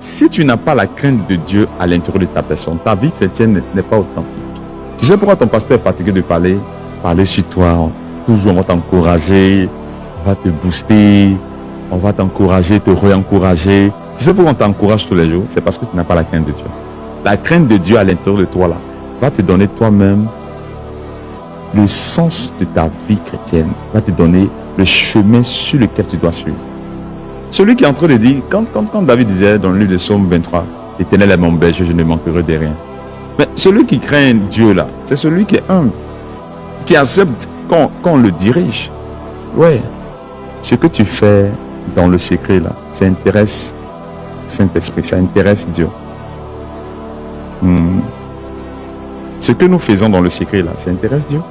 si tu n'as pas la crainte de Dieu à l'intérieur de ta personne, ta vie chrétienne n'est pas authentique. Tu sais pourquoi ton pasteur est fatigué de parler sur toi? Toujours, on va t'encourager, on va te booster, on va t'encourager, te réencourager. Tu sais pourquoi on t'encourage tous les jours? C'est parce que tu n'as pas la crainte de Dieu. La crainte de Dieu à l'intérieur de toi, là, va te donner toi-même le sens de ta vie chrétienne, va te donner le chemin sur lequel tu dois suivre. Celui qui est en train de dire, quand David disait dans le livre de Psaume 23, l'Éternel est mon berger, je ne manquerai de rien. Mais celui qui craint Dieu là, c'est celui qui est humble, qui accepte qu'on le dirige. Ouais, ce que tu fais dans le secret là, ça intéresse Saint-Esprit, ça intéresse Dieu. Ce que nous faisons dans le secret là, ça intéresse Dieu.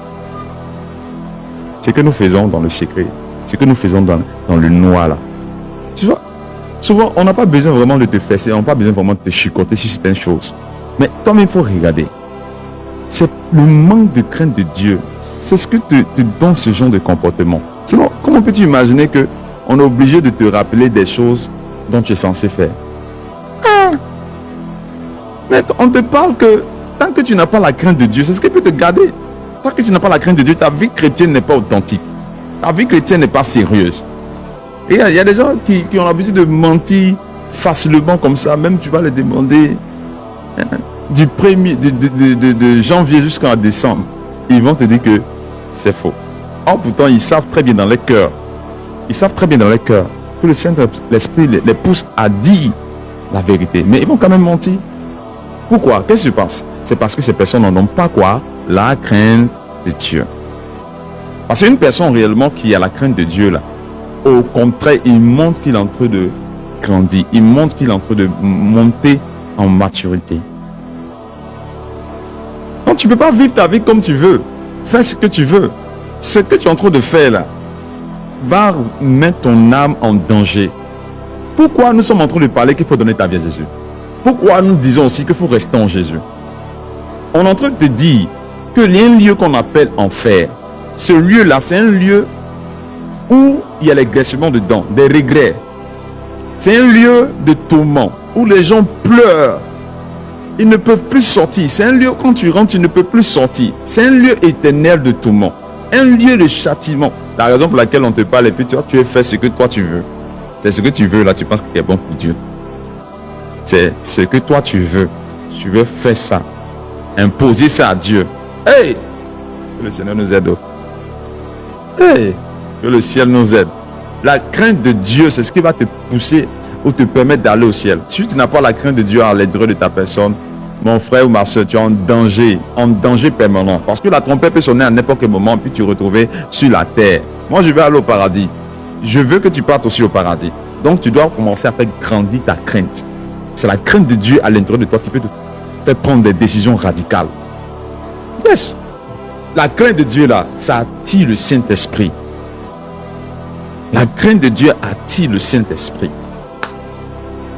Ce que nous faisons dans le secret, ce que nous faisons dans le noir là. Tu vois, souvent on n'a pas besoin vraiment de te fesser, on n'a pas besoin vraiment de te chicoter sur certaines choses. Mais toi-même, il faut regarder. C'est le manque de crainte de Dieu. C'est ce que te donne ce genre de comportement. Sinon, comment peux-tu imaginer qu'on est obligé de te rappeler des choses dont tu es censé faire? Mais on te parle que tant que tu n'as pas la crainte de Dieu, c'est ce qui peut te garder. Tant que tu n'as pas la crainte de Dieu, ta vie chrétienne n'est pas authentique. Ta vie chrétienne n'est pas sérieuse. Et il y a des gens qui ont l'habitude de mentir facilement comme ça. Même tu vas les demander du de janvier jusqu'à décembre. Ils vont te dire que c'est faux. Or pourtant, ils savent très bien dans leur cœur. Ils savent très bien dans leur cœur que le Saint-Esprit les pousse à dire la vérité. Mais ils vont quand même mentir. Pourquoi? Qu'est-ce qui se passe? C'est parce que ces personnes n'ont pas quoi? La crainte de Dieu. Parce qu'une personne réellement qui a la crainte de Dieu, là, au contraire, il montre qu'il est en train de grandir. Il montre qu'il est en train de monter en maturité. Donc tu ne peux pas vivre ta vie comme tu veux. Fais ce que tu veux. Ce que tu es en train de faire là va mettre ton âme en danger. Pourquoi nous sommes en train de parler qu'il faut donner ta vie à Jésus? Pourquoi nous disons aussi qu'il faut rester en Jésus? On est en train de te dire qu'il y a un lieu qu'on appelle enfer. Ce lieu-là, c'est un lieu où il y a les graissements dedans, des regrets. C'est un lieu de tourment, où les gens pleurent. Ils ne peuvent plus sortir. C'est un lieu, quand tu rentres, tu ne peux plus sortir. C'est un lieu éternel de tourment. Un lieu de châtiment. La raison pour laquelle on te parle, et puis toi, tu fais ce que toi tu veux. C'est ce que tu veux, là, tu penses qu'il est bon pour Dieu. C'est ce que toi tu veux. Tu veux faire ça. Imposer ça à Dieu. Hey! Que le Seigneur nous aide. Hey! Que le ciel nous aide. La crainte de Dieu, c'est ce qui va te pousser ou te permettre d'aller au ciel. Si tu n'as pas la crainte de Dieu à l'intérieur de ta personne, mon frère ou ma soeur, tu es en danger permanent. Parce que la trompette peut sonner à n'importe quel moment, puis te retrouver sur la terre. Moi, je vais aller au paradis. Je veux que tu partes aussi au paradis. Donc, tu dois commencer à faire grandir ta crainte. C'est la crainte de Dieu à l'intérieur de toi qui peut te faire prendre des décisions radicales. Yes. La crainte de Dieu, là, ça attire le Saint-Esprit. La crainte de Dieu attire le Saint-Esprit.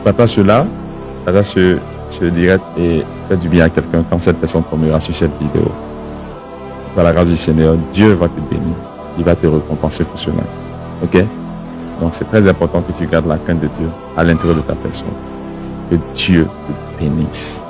Papa cela, papa ce direct et fais du bien à quelqu'un quand cette personne tombera sur cette vidéo. Par la grâce du Seigneur, Dieu va te bénir. Il va te récompenser pour cela. Ok? Donc c'est très important que tu gardes la crainte de Dieu à l'intérieur de ta personne. Que Dieu te bénisse.